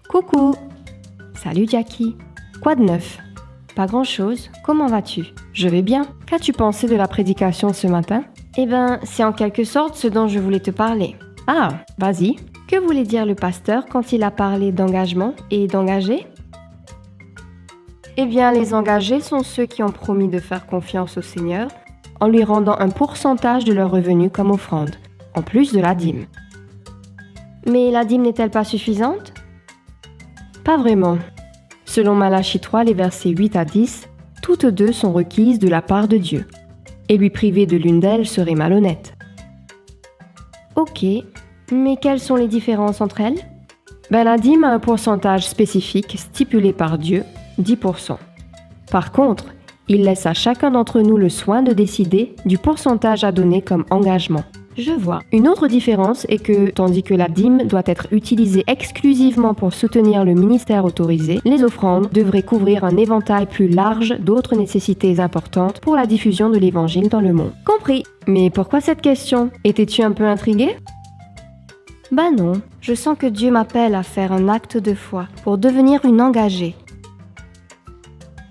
Coucou! Salut Jackie. Quoi de neuf? Pas grand-chose. Comment vas-tu? Je vais bien. Qu'as-tu pensé de la prédication ce matin? Eh ben, c'est en quelque sorte ce dont je voulais te parler. Ah, vas-y. Que voulait dire le pasteur quand il a parlé d'engagement et d'engagés? Eh bien, les engagés sont ceux qui ont promis de faire confiance au Seigneur en lui rendant un pourcentage de leurs revenus comme offrande, en plus de la dîme. Mais la dîme n'est-elle pas suffisante? Pas vraiment. Selon Malachie 3, les versets 8 à 10, toutes deux sont requises de la part de Dieu. Et lui priver de l'une d'elles serait malhonnête. Ok, mais quelles sont les différences entre elles? La dîme a un pourcentage spécifique stipulé par Dieu, 10%. Par contre, il laisse à chacun d'entre nous le soin de décider du pourcentage à donner comme engagement. Je vois. Une autre différence est que, tandis que la dîme doit être utilisée exclusivement pour soutenir le ministère autorisé, les offrandes devraient couvrir un éventail plus large d'autres nécessités importantes pour la diffusion de l'Évangile dans le monde. Compris. Mais pourquoi cette question? Étais-tu un peu intrigué? Non, je sens que Dieu m'appelle à faire un acte de foi pour devenir une engagée.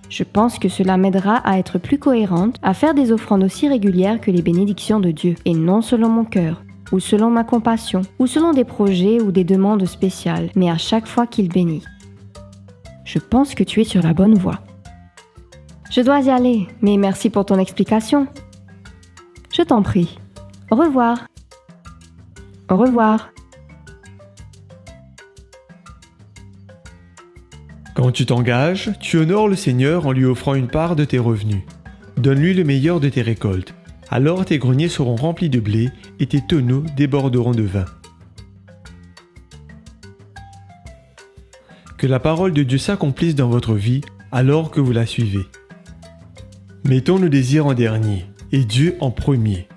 Je pense que cela m'aidera à être plus cohérente, à faire des offrandes aussi régulières que les bénédictions de Dieu, et non selon mon cœur, ou selon ma compassion, ou selon des projets ou des demandes spéciales, mais à chaque fois qu'il bénit. Je pense que tu es sur la bonne voie. Je dois y aller, mais merci pour ton explication. Je t'en prie. Au revoir. Au revoir. Quand tu t'engages, tu honores le Seigneur en lui offrant une part de tes revenus. Donne-lui le meilleur de tes récoltes. Alors tes greniers seront remplis de blé et tes tonneaux déborderont de vin. Que la parole de Dieu s'accomplisse dans votre vie alors que vous la suivez. Mettons nos désirs en dernier et Dieu en premier.